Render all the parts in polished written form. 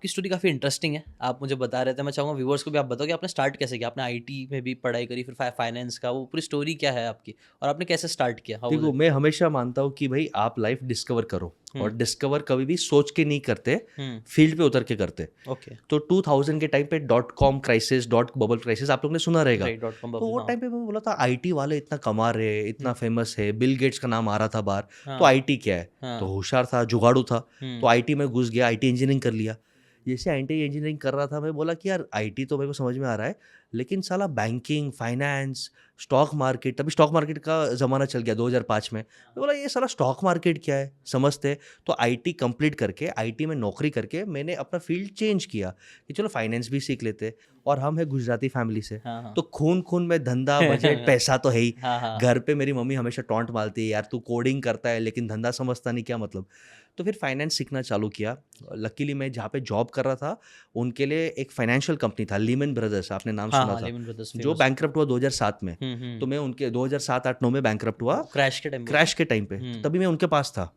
की स्टोरी काफ़ी इंटरेस्टिंग है। आप मुझे बता रहे थे, मैं चाहूँगा व्यूअर्स को भी आप बताओ कि आपने स्टार्ट कैसे किया? आपने आईटी में भी पढ़ाई करी, फिर फाइनेंस का वो पूरी स्टोरी क्या है आपकी? और आपने कैसे स्टार्ट किया? हाउ वाज़ देखो, इट? मैं हमेशा मानता हूँ कि भाई आप लाइफ डिस्कवर करो हुँ, और डिस्कवर कभी भी सोच के नहीं करते, हुँ, फील्ड पे उतर के करते। ओके, तो 2000 के टाइम पे dot com crisis, dot bubble crisis आप लोग ने सुना रहेगा। राइट डॉट कॉम तो बबल वो हाँ, टाइम पे मैं बोला था आईटी वाले इतना कमा रहे हैं, इतना हुँ, फेमस है, बिल गेट्स का नाम आ रहा था बाहर। तो हाँ, आईटी क्या है? तो हाँ, होशियार था, जुगाड़ू था। तो हुँ, आईटी में घुस गया, आईटी इंजीनियरिंग कर लिया। जैसे आईटी इंजीनियरिंग कर रहा था, मैं बोला कि यार आईटी तो मेरे को समझ में आ रहा है, लेकिन साला बैंकिंग, फाइनेंस, स्टॉक मार्केट, तभी स्टॉक मार्केट का ज़माना चल गया 2005 में। मैं बोला ये साला स्टॉक मार्केट क्या है? समझते हैं। तो आईटी कंप्लीट करके, आईटी में नौकरी करके मैंने अपना फील्ड चेंज किया कि चलो फाइनेंस भी सीख लेते हैं। और हम है गुजराती फैमिली से, हाँ, हाँ। तो खून-खून में धंधा, बजट, पैसा तो है ही। हाँ, हाँ, घर पे मेरी मम्मी हमेशा टॉन्ट मारती है, "यार तू कोडिंग करता है लेकिन धंधा समझता नहीं, क्या मतलब?" तो फिर फाइनेंस सीखना चालू किया। लकीली मैं जहाँ पे जॉब कर रहा था, उनके लिए एक फाइनेंशियल कंपनी था, लीमन ब्रदर्स, आपने नाम हाँ, सुना हाँ, था, लेमन ब्रदर्स जो फेमस। बैंकरप्ट हुआ 2007 में। हुँ, हुँ, तो मैं उनके 2007, 8, 9 में बैंकरप्ट हुआ, वो क्रैश के टाइम बोल रहे क्रैश के टाइम पे। हैं? तो हुँ, तभी मैं उनके पास था।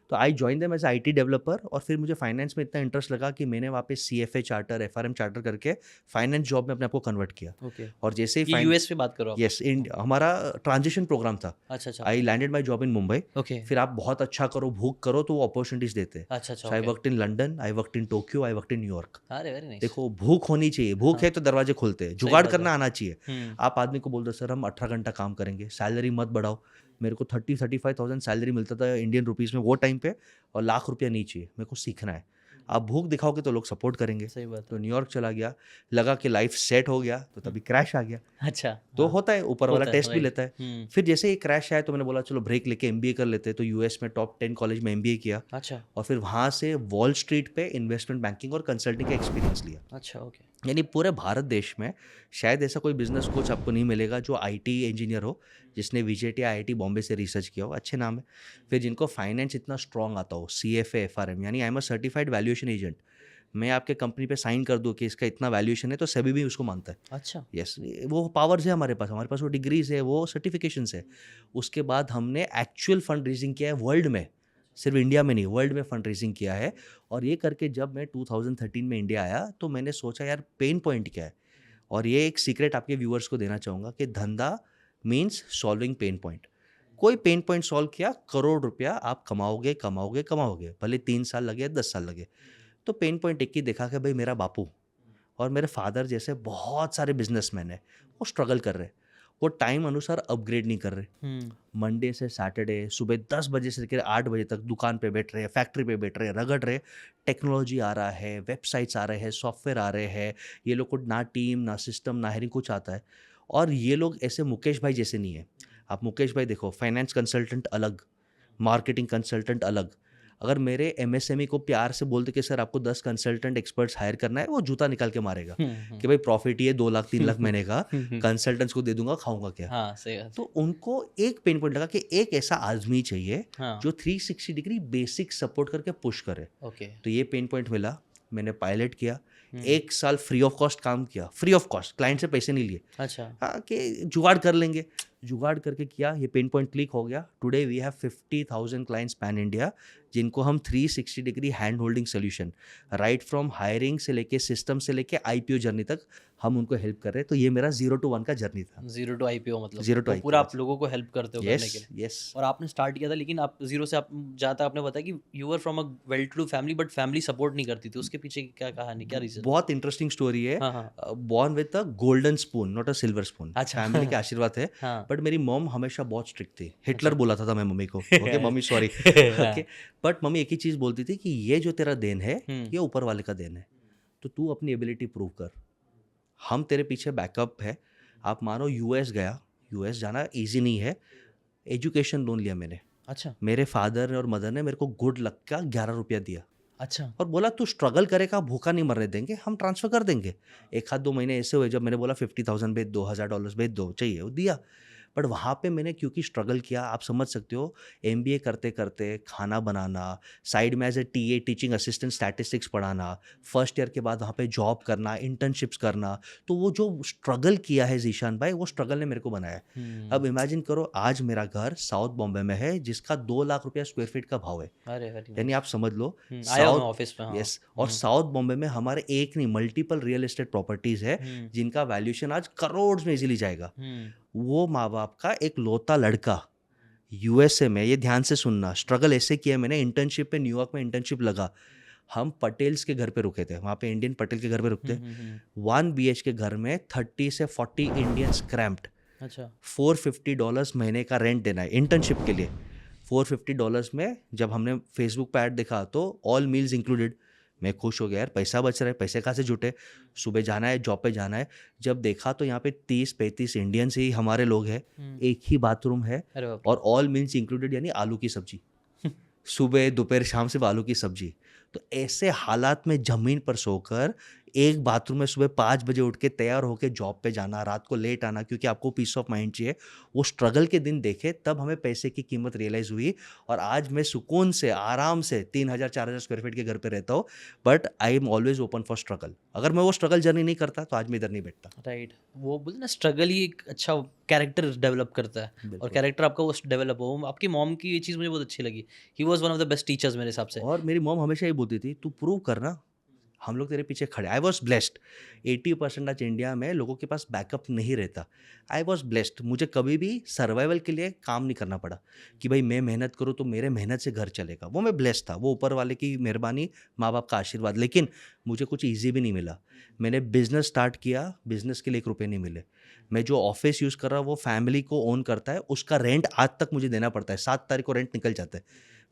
तो I join them as IT developer और फिर मुझे फाइनेंस में इतना इंटरेस्ट लगा कि मैंने वहाँ पे सीएफए चार्टर, एफआरएम चार्टर करके फाइनेंस जॉब में अपने आप को कन्वर्ट किया। ओके। और जैसे ही ये यूएस पे बात कर रहे हो आप? यस, इंड हुँ, हमारा ट्रांजिशन प्रोग्राम था। अच्छा, अच्छा, I okay, landed my job in Mumbai. Okay, फिर आप बहुत अच्छा करो, भूख करो तो वो अपॉर्च्युनिटीज़ देते हैं। अच्छा, अच्छा, so I okay. Worked in London, I worked in Tokyo, I worked in New York. अरे वेरी नाइस। देखो, भूख होनी चाहिए, भूख हाँ, है तो दरवाजे खुलते हैं, सही जुगाड़ बात है। करना आना चाहिए। हुँ, आप आदमी को बोल दो सर हम 18 घंटा काम करेंगे, सैलरी मत बढ़ाओ। मेरे को 30-35,000 सैलरी मिलता था इंडियन रुपीज़ में वो टाइम पे, और लाख रुपया नहीं चाहिए, मेरे को सीखना है। आप भूख दिखाओगे तो लोग सपोर्ट करेंगे। सही बात है। तो न्यूयॉर्क चला गया, लगा कि लाइफ सेट हो गया, तो हुँ, तभी क्रैश आ गया। अच्छा, तो हाँ, होता है, ऊपर वाला होता है, टेस्ट भी राइट। लेता है। हुँ, फिर जैसे ही क्रैश आया तो मैंने बोला चलो ब्रेक लेके एमबीए कर लेते हैं, तो यूएस में टॉप 10 कॉलेज में एमबीए किया। अच्छा, और फिर वहाँ से वॉल स्ट्रीट पे इन्वेस्टमेंट बैंकिंग और कंसल्टिंग का एक्सपीरियंस लिया। अच्छा, ओके। यानी पूरे भारत देश में शायद ऐसा कोई बिजनेस कोच आपको नहीं मिलेगा जो आईटी इंजीनियर हो, जिसने विजेट या आईआईटी बॉम्बे से रिसर्च किया हो, अच्छे नाम है। फिर जिनको फाइनेंस इतना स्ट्रांग आता हो, सीएफए, एफआरएम, यानी I am a certified valuation agent. मैं आपके कंपनी पे साइन कर दूँ कि इसका इतना वैल्यूएशन है, तो सेबी भी उसको मानता है। अच्छा, यस, वो पावर्स है हमारे पास वो डिग्रीज़ है, वो सर्टिफ़िकेशंस है। उसके बाद हमने एक्चुअल फंड रेज़िंग किया है वर्ल्ड में, सिर्फ़ इंडिया में नहीं, वर्ल्ड में फंड रेज़िंग किया है। और ये करके जब मैं 2013 में इंडिया आया, तो मैंने सोचा यार पेन पॉइंट क्या है? और ये एक सीक्रेट आपके व्यूअर्स को देना चाहूँगा कि धंधा मीन्स सॉल्विंग पेन पॉइंट। कोई पेन पॉइंट सॉल्व किया, करोड़ रुपया आप कमाओगे, कमाओगे, कमाओगे, भले 3 साल लगे, 10 साल लगे। तो पेन पॉइंट एक ही देखा कि भाई मेरा बापू और मेरे फादर जैसे बहुत सारे बिजनेसमैन हैं, वो स्ट्रगल कर रहे हैं। वो टाइम अनुसार अपग्रेड नहीं कर रहे। हुँ, मंडे से सैटरडे सुबह 10 बजे से लेकर 8 बजे तक दुकान पे बैठ रहे हैं, फैक्ट्री पे बैठ रहे हैं, रगड़ रहे हैं। टेक्नोलॉजी आ रहा है, वेबसाइट्स आ रहे हैं, सॉफ्टवेयर आ रहे हैं। ये लोग को ना टीम, ना सिस्टम, ना हेरिंग कुछ आता है। और ये लोग ऐसे मुकेश भाई जैसे नहीं है। आप मुकेश भाई देखो, फाइनेंस कंसल्टेंट अलग, मार्केटिंग कंसल्टेंट अलग। अगर मेरे एमएसएमई को प्यार से बोल दे कि सर आपको 10 कंसल्टेंट एक्सपर्ट्स हायर करना है, वो जूता निकाल के मारेगा हुँ, हुँ। कि भाई प्रॉफिट ये 2 लाख 3 लाख महीने का, हुँ, हुँ। कंसल्टेंट्स को दे दूँगा, खाऊँगा क्या? हाँ, सही बात तो है। उनको एक पेन पॉइंट लगा कि एक ऐसा आदमी चाहिए हाँ, जो 360 डिग्री बेसिक सपोर्ट करके पुश करे। ओके। तो ये पेन पॉइंट मिला, मैंने पायलट किया, हुँ, 1 साल फ्री ऑफ कॉस्ट काम किया, फ्री ऑफ कॉस्ट, क्लाइंट से पैसे नहीं लिए। अच्छा, हाँ, कि जुगाड़ कर लेंगे, जुगाड़ करके किया, ये पेन पॉइंट क्लिक हो गया। Today we have 50,000 clients pan India, जिनको हम 360 degree hand holding solution, right from hiring से लेके सिस्टम से लेके आईपीओ जर्नी तक हम उनको हेल्प कर रहे हैं। तो ये मेरा 0 टू 1 का जर्नी था। 0 टू आईपीओ मतलब, 0 टू वो पूरा आईपीओ। आप लोगों को हेल्प करते हो यस, करने के लिए। यस। और आपने स्टार्ट किया था लेकिन आप 0 से आप जहाँ तक आपने बताया कि you were from a well to do family but family support नहीं करती थी, उसके पीछे की क्या कहानी, क्या रीज़न? बहुत इंटरेस्टिंग स्टोरी है। हाँ, हाँ। Born with a golden spoon, not a silver spoon. अच्छा फैमिली के आशीर्वाद है। हाँ, बट मेरी मॉम हमेशा बहुत स्ट्रिक्ट थी, हिटलर अच्छा। बोला था मैं मम्मी को, ओके मम्मी सॉरी। ओके। हाँ, बट मम्मी एक ही चीज़ बोलती थी कि ये जो तेरा देन है, हुँ, ये ऊपर वाले का देन है, तो तू अपनी एबिलिटी प्रूव कर, हम तेरे पीछे बैकअप है। आप मानो यूएस गया, यूएस जाना ईजी नहीं है। एजुकेशन लोन लिया मैंने, अच्छा, मेरे फादर और मदर ने मेरे को गुड लक का 11 रुपया दिया अच्छा, और बोला तू स्ट्रगल करेगा, भूखा नहीं मरने देंगे, हम ट्रांसफ़र कर देंगे। 1 आध 2 महीने ऐसे हुए जब मैंने बोला 50,000 भेज दो, $1000 भेज दो, चाहिए वो दिया। बट वहाँ पे मैंने क्योंकि स्ट्रगल किया, आप समझ सकते हो, MBA करते करते खाना बनाना, साइड में as a TA teaching assistant statistics पढ़ाना, फर्स्ट ईयर के बाद वहाँ पे जॉब करना, इंटर्नशिप्स करना, तो वो जो स्ट्रगल किया है जीशान भाई, वो स्ट्रगल ने मेरे को बनाया है। अब इमेजिन करो, आज मेरा घर साउथ बॉम्बे में है जिसका 2 लाख रुपया स्क्वायर फीट का भाव है। अरे वेरी यानी आप समझ लो, आया हूँ मैं ऑफिस में, हाँ। यस, और साउथ बॉम्बे में हमारे एक नहीं मल्टीपल रियल एस्टेट प्रॉपर्टीज है जिनका वैल्यूएशन आज करोड़ में इजीली जाएगा। वो माँ बाप का एक लौता लड़का USA में, ये ध्यान से सुनना, स्ट्रगल ऐसे किया मैंने, इंटर्नशिप पे न्यूयॉर्क में इंटर्नशिप लगा, हम पटेल्स के घर पे रुके थे, वहाँ पे इंडियन पटेल के घर पे रुकते, 1 BH के घर में 30 से 40 इंडियन स्क्रैम्प्ड, अच्छा, $450 महीने का रेंट देना है इंटर्नशिप के लिए। $450 में जब हमने फेसबुक पे ऐड देखा तो ऑल मील्स इंक्लूडेड, मैं खुश हो गया, यार पैसा बच रहा है, पैसे कहाँ से जुटे, सुबह जाना है, जॉब पे जाना है। जब देखा तो यहाँ पे 30-35 इंडियंस ही हमारे लोग हैं, एक ही बाथरूम है, अरे बाप और ऑल मील्स इंक्लूडेड, यानी आलू की सब्जी, सुबह दोपहर शाम सिर्फ आलू की सब्जी। तो ऐसे हालात में ज़मीन पर सोकर एक बाथरूम में सुबह 5 बजे उठ के तैयार होकर जॉब पे जाना, रात को लेट आना, क्योंकि आपको पीस ऑफ माइंड चाहिए, वो स्ट्रगल के दिन देखे तब हमें पैसे की कीमत रियलाइज़ हुई। और आज मैं सुकून से आराम से 3000-4000 स्क्वायर फीट के घर पे रहता हूँ, but I am always open for struggle. अगर मैं वो स्ट्रगल जर्नी नहीं करता तो आज मैं इधर नहीं बैठता। राइट, वो बोलते ना स्ट्रगल ही एक अच्छा कैरेक्टर डेवलप करता है, और कैरेक्टर आपका वो डेवलप हो। आपकी मॉम की ये चीज़ मुझे बहुत अच्छी लगी, he was one of the best teachers मेरे हिसाब से। और मेरी मॉम हमेशा ये बोलती थी, तू प्रूव करना, हम लोग तेरे पीछे खड़े। I was blessed. 80% आज इंडिया में लोगों के पास बैकअप नहीं रहता। आई वॉज ब्लेस्ड, मुझे कभी भी सर्वाइवल के लिए काम नहीं करना पड़ा कि भाई मैं मेहनत करूँ तो मेरे मेहनत से घर चलेगा। वो मैं ब्लेस्ड था, वो ऊपर वाले की मेहरबानी, माँ बाप का आशीर्वाद। लेकिन मुझे कुछ ईजी भी नहीं मिला। मैंने बिजनेस स्टार्ट किया, बिजनेस के लिए 1 रुपये नहीं मिले। मैं जो ऑफिस यूज़ कर रहा हूँ वो फैमिली को ओन करता है, उसका रेंट आज तक मुझे देना पड़ता है। 7 तारीख को रेंट निकल जाता है।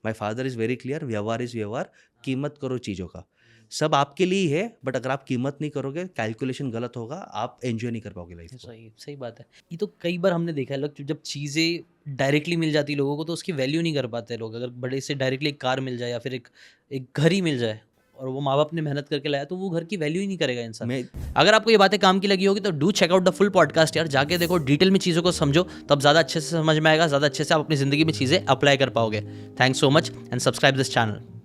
My father is very clear, व्यवहार इज़ व्यवहार, कीमत करो चीज़ों का। सब आपके लिए ही है, बट अगर आप कीमत नहीं करोगे, कैलकुलेशन गलत होगा, आप एंजॉय नहीं कर पाओगे लाइफ को। सही सही बात है। ये तो कई बार हमने देखा है, लोग जब चीज़ें डायरेक्टली मिल जाती लोगों को तो उसकी वैल्यू नहीं कर पाते लोग। अगर बड़े से डायरेक्टली एक कार मिल जाए या फिर एक घर ही मिल जाए और वो माँ बाप ने मेहनत करके लाया, तो वो घर की वैल्यू ही नहीं करेगा इंसान। अगर आपको ये बातें काम की लगी होगी तो do check out the full podcast यार, जाके देखो, डिटेल में चीज़ों को समझो, तब ज़्यादा अच्छे से समझ में आएगा, ज़्यादा अच्छे से आप अपनी ज़िंदगी में चीज़ें अप्लाई कर पाओगे। Thanks so much and subscribe this channel.